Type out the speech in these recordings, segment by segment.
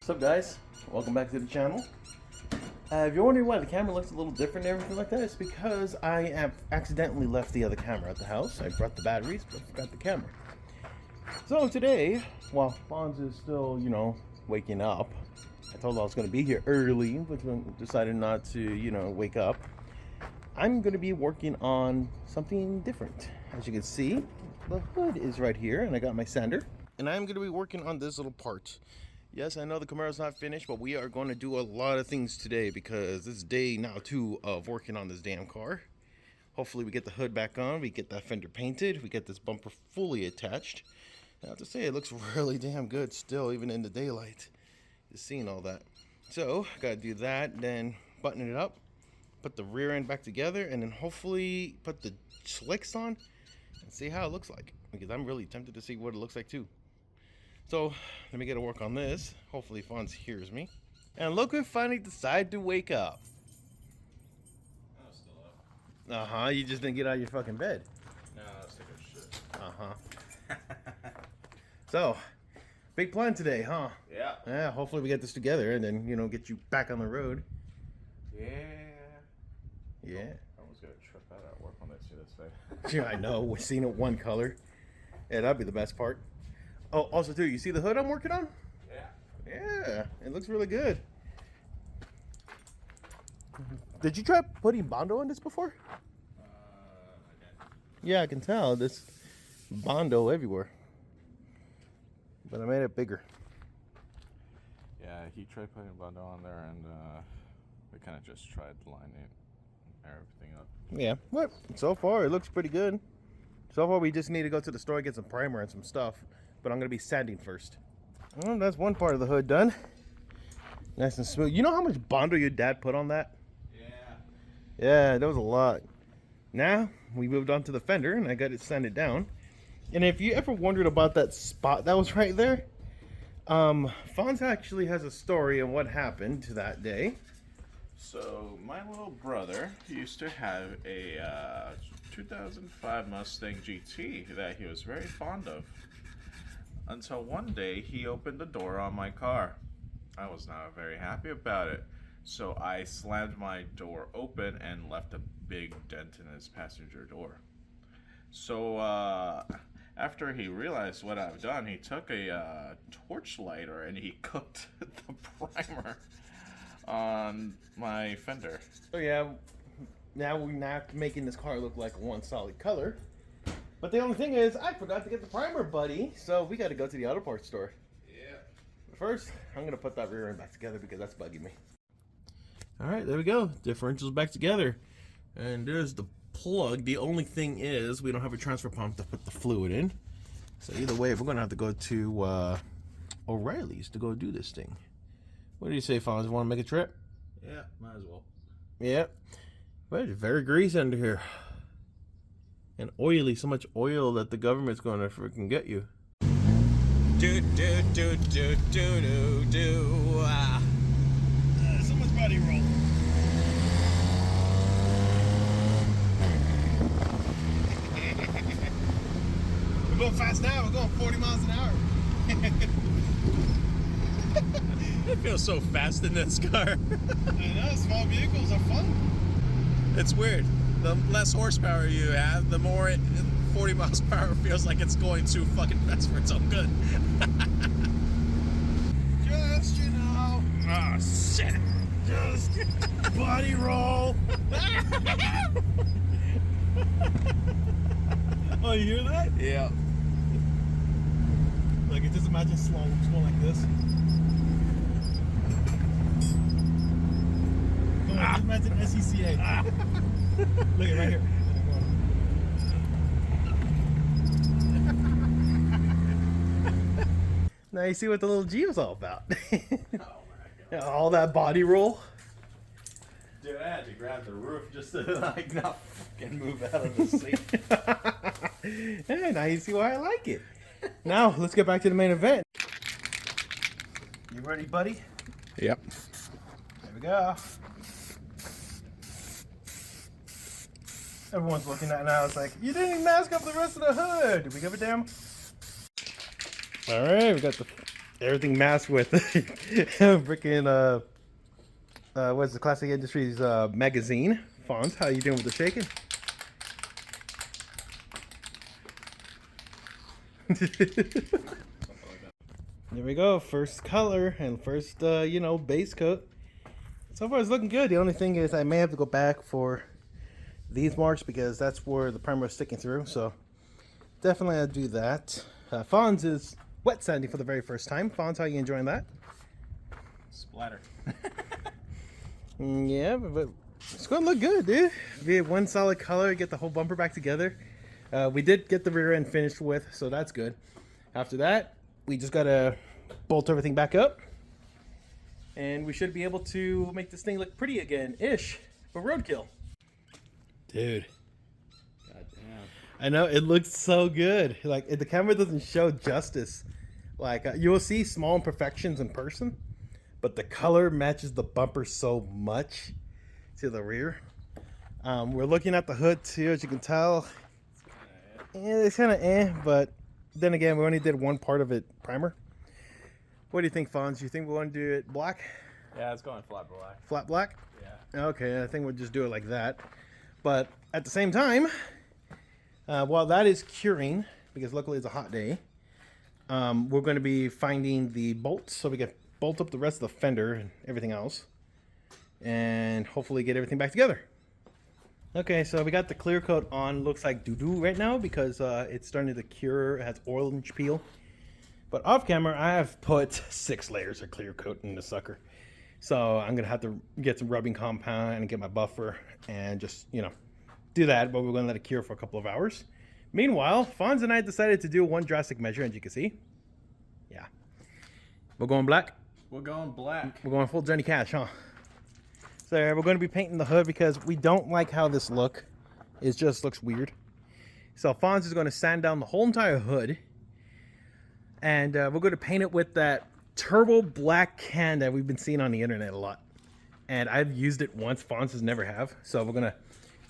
What's up, guys? Welcome back to the channel. If you're wondering why the camera looks a little different and everything like that, it's because I have accidentally left the other camera at the house. I brought the batteries, but forgot the camera. So today, while Fonz is still, waking up, I told him I was going to be here early, but decided not to, wake up. I'm going to be working on something different. As you can see, the hood is right here, and I got my sander. And I'm going to be working on this little part. Yes, I know the Camaro's not finished, but we are going to do a lot of things today because this is day now 2 of working on this damn car. Hopefully we get the hood back on, we get that fender painted, we get this bumper fully attached. I have to say, it looks really damn good still, even in the daylight. Just seeing all that. So, gotta do that, then button it up, put the rear end back together, and then hopefully put the slicks on and see how it looks like. Because I'm really tempted to see what it looks like too. So, let me get to work on this. Hopefully Fonz hears me. And look who finally decided to wake up. I was still up. Uh-huh, you just didn't get out of your fucking bed. No, I was taking a shit. Uh-huh. So, big plan today, huh? Yeah. Yeah, hopefully we get this together and then, get you back on the road. Yeah. Yeah. I was gonna trip out at work when I see this thing. Yeah, I know. We're seeing it one color. Yeah, that'd be the best part. Oh, also too, you see the hood I'm working on? Yeah. Yeah, it looks really good. Did you try putting Bondo on this before? Okay. Yeah, I can tell. This Bondo everywhere. But I made it bigger. Yeah, he tried putting Bondo on there, and we kind of just tried lining everything up. Yeah, but so far it looks pretty good. So far we just need to go to the store and get some primer and some stuff. But I'm going to be sanding first. Well, that's one part of the hood done. Nice and smooth. You know how much Bondo your dad put on that? Yeah. Yeah, that was a lot. Now, we moved on to the fender, and I got it sanded down. And if you ever wondered about that spot that was right there, Fonz actually has a story on what happened to that day. So, my little brother used to have a 2005 Mustang GT that he was very fond of. Until one day, he opened the door on my car. I was not very happy about it. So I slammed my door open and left a big dent in his passenger door. So after he realized what I've done, he took a torch lighter and he cooked the primer on my fender. So yeah, now we're not making this car look like one solid color. But the only thing is, I forgot to get the primer, buddy. So we got to go to the auto parts store. Yeah. But first, I'm going to put that rear end back together because that's bugging me. All right, there we go. Differentials back together. And there's the plug. The only thing is, we don't have a transfer pump to put the fluid in. So either way, we're going to have to go to O'Reilly's to go do this thing. What do you say, Fonz? Want to make a trip? Yeah, might as well. Yeah. But it's very greasy under here. And oily, so much oil that the government's going to freaking get you. So much body roll. We're going fast now. We're going 40 miles an hour. It feels so fast in this car. I know, small vehicles are fun. It's weird. The less horsepower you have, the more 40 miles per hour feels like it's going too fucking fast for its own good. Just, Oh, shit. just body roll. Oh, you hear that? Yeah. Like, just imagine slow like this. Just imagine SECA. Look at right here. Now you see what the little G was all about. Oh my God. All that body roll. Dude, I had to grab the roof just to like not fucking move out of the seat. Hey, now you see why I like it. Now let's get back to the main event. You ready, buddy? Yep. There we go. Everyone's looking at it now. It's like, you didn't even mask up the rest of the hood. Did we give a damn? All right, we got the everything masked with freaking what's the Classic Industries magazine. Fonz, how you doing with the shaking? There we go, first color and first you know, base coat. So far it's looking good. The only thing is I may have to go back for these marks because that's where the primer is sticking through. So definitely I'll do that. Fonz is wet sanding for the very first time. Fonz, how are you enjoying that? Splatter. Yeah, but it's gonna look good, dude. We have one solid color, get the whole bumper back together. We did get the rear end finished with, so that's good. After that, we just gotta bolt everything back up, and we should be able to make this thing look pretty again-ish for roadkill. Dude. Goddamn. I know, it looks so good. Like, the camera doesn't show justice. Like, you will see small imperfections in person, but the color matches the bumper so much to the rear. We're looking at the hood too, as you can tell. Yeah, it's kind of but then again, we only did one part of it primer. What do you think, Fonz? You think we want to do it black? Yeah, it's going flat black. Flat black? Yeah. Okay, I think we'll just do it like that. But at the same time, while that is curing, because luckily it's a hot day, we're going to be finding the bolts so we can bolt up the rest of the fender and everything else, and hopefully get everything back together. Okay, so we got the clear coat on. Looks like doo-doo right now because it's starting to cure. It has orange peel. But off camera, I have put 6 layers of clear coat in the sucker. So I'm going to have to get some rubbing compound and get my buffer and just, you know, do that. But we're going to let it cure for a couple of hours. Meanwhile, Fonz and I decided to do one drastic measure, as you can see. Yeah. We're going black. We're going black. We're going full Johnny Cash, huh? So we're going to be painting the hood because we don't like how this look. It just looks weird. So Fonz is going to sand down the whole entire hood. And we're going to paint it with that turbo black can that we've been seeing on the internet a lot. And I've used it once. Fonz has never have. So we're going to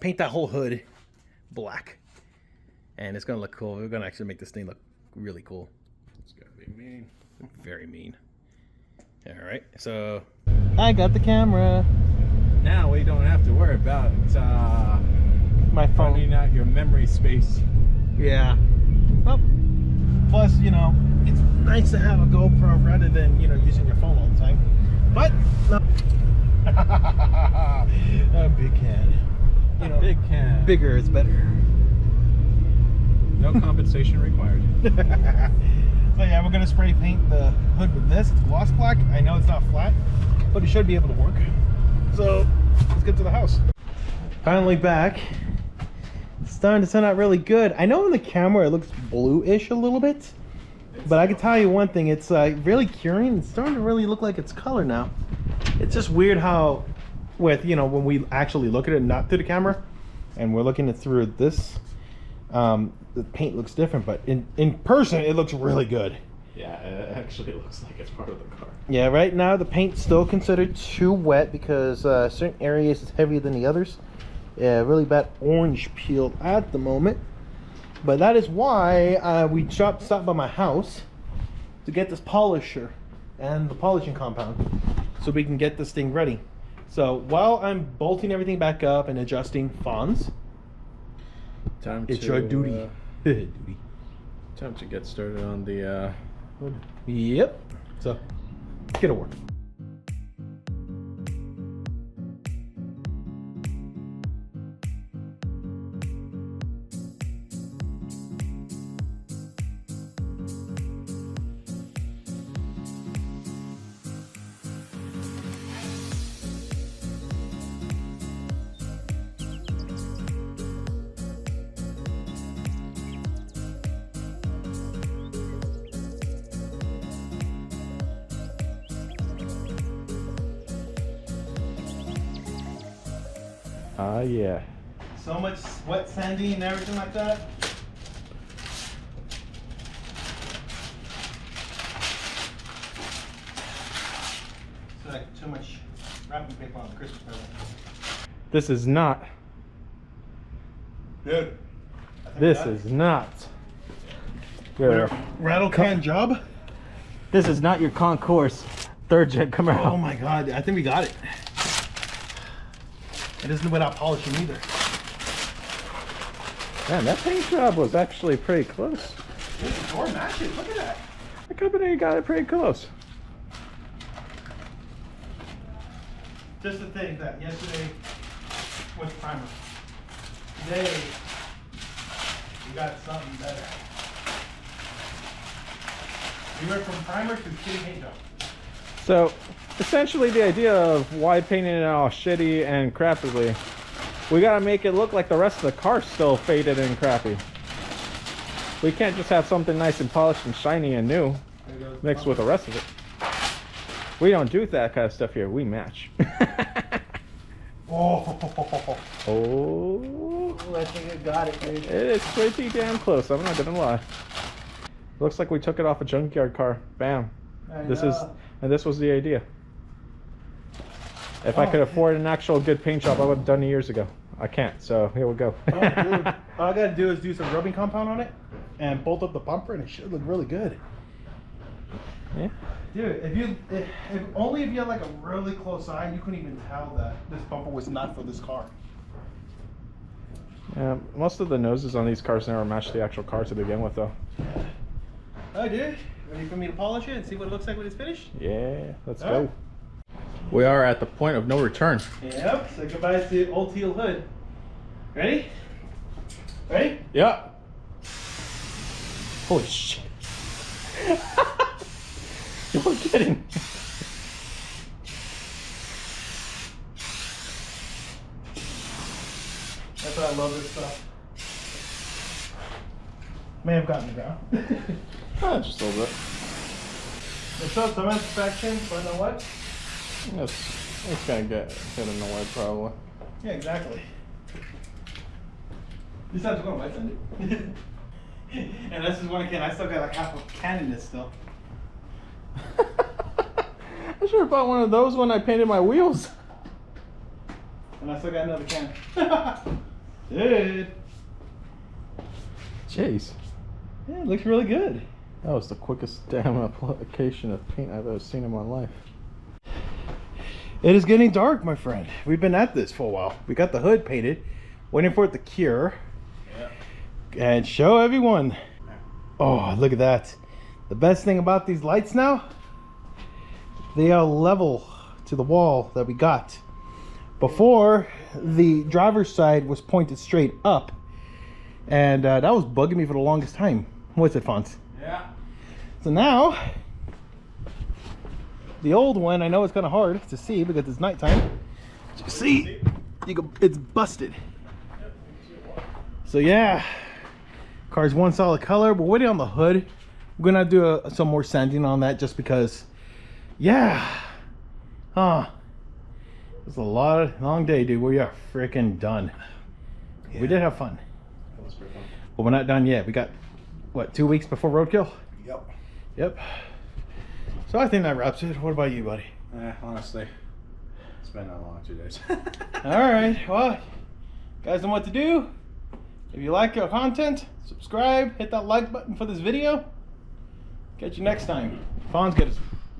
paint that whole hood black. And it's going to look cool. We're going to actually make this thing look really cool. It's going to be mean. Very mean. All right. So I got the camera. Now we don't have to worry about My phone. finding out your memory space. Yeah. Well, plus, you know, it's nice to have a GoPro rather than, you know, using your phone all the time. But no. A big can. You know, big can. Bigger is better. No compensation required. So yeah, we're gonna spray paint the hood with this. It's gloss black. I know it's not flat, but it should be able to work. So let's get to the house. Finally back. It's starting to turn out really good. I know on the camera it looks bluish a little bit, but I can tell you one thing, it's really curing. It's starting to really look like it's color now. It's just weird how, with, you know, when we actually look at it not through the camera and we're looking at through this, the paint looks different, but in person it looks really good. Yeah, it actually looks like it's part of the car. Yeah, right now the paint's still considered too wet because certain areas is heavier than the others. Yeah, really bad orange peel at the moment. But that is why we stopped by my house to get this polisher and the polishing compound so we can get this thing ready. So while I'm bolting everything back up and adjusting Fonz, it's your duty. Duty. Time to get started on the hood. Yep. So get to work. Ah, yeah. So much wet sanding and everything like that. It's like too much wrapping paper on the Christmas present. This is not. Dude. This is not. Your, Rattle can job? This is not your concourse third gen Camaro. Oh my god, I think we got it. It isn't without polishing either. Man, that paint job was actually pretty close. This door matches, look at that. The company got it pretty close. Just to think that yesterday was primer. Today, we got something better. We went from primer to shitty paint job. So, essentially the idea of why painting it all shitty and crappily, we gotta make it look like the rest of the car's still faded and crappy. We can't just have something nice and polished and shiny and new mixed with the rest of it. We don't do that kind of stuff here, we match. Oh, Oh, I think I got it, dude. it is pretty damn close, I'm not gonna lie. Looks like we took it off a junkyard car. Bam. This was the idea. If I could afford an actual good paint job, I would have done it years ago. I can't, so here we go. Oh, dude. All I gotta do is do some rubbing compound on it and bolt up the bumper, and it should look really good. Yeah. Dude, if only if you had like a really close eye, you couldn't even tell that this bumper was not for this car. Yeah, most of the noses on these cars never match the actual car to begin with, though. Oh, dude, ready for me to polish it and see what it looks like when it's finished? Yeah, let's All go. right. We are at the point of no return. Yep, say goodbye to the old teal hood. Ready? Ready? Yeah. Holy shit. You're kidding. That's why I love this stuff. May have gotten the ground. Just a little bit. It shows some imperfections, but you know what? It's gonna get annoyed probably. Yeah, exactly. This time's going right, isn't it? And this is one can. I still got like half a can in this still. I should have bought one of those when I painted my wheels. And I still got another can. Dude. Jeez. Yeah, it looks really good. That was the quickest damn application of paint I've ever seen in my life. It is getting dark, my friend. We've been at this for a while. We got the hood painted, waiting for it to cure. Yeah. And show everyone. Oh, look at that. The best thing about these lights now, they are level to the wall that we got. Before, the driver's side was pointed straight up. And that was bugging me for the longest time. What's it, Fonz? Yeah. So now, the old one, I know it's kind of hard to see because it's nighttime. So see, it's busted. So yeah, car's one solid color. We're waiting on the hood. We're gonna do some more sanding on that just because, yeah. It's a long day, dude. We are freaking done. Yeah. We did have fun. That was pretty fun. But we're not done yet. We got, what, 2 weeks before roadkill? Yep. So I think that wraps it. What about you, buddy? Honestly, it's been a long 2 days. Alright, well, guys know what to do. If you like our content, subscribe, hit that like button for this video. Catch you next time. Fonz, get us.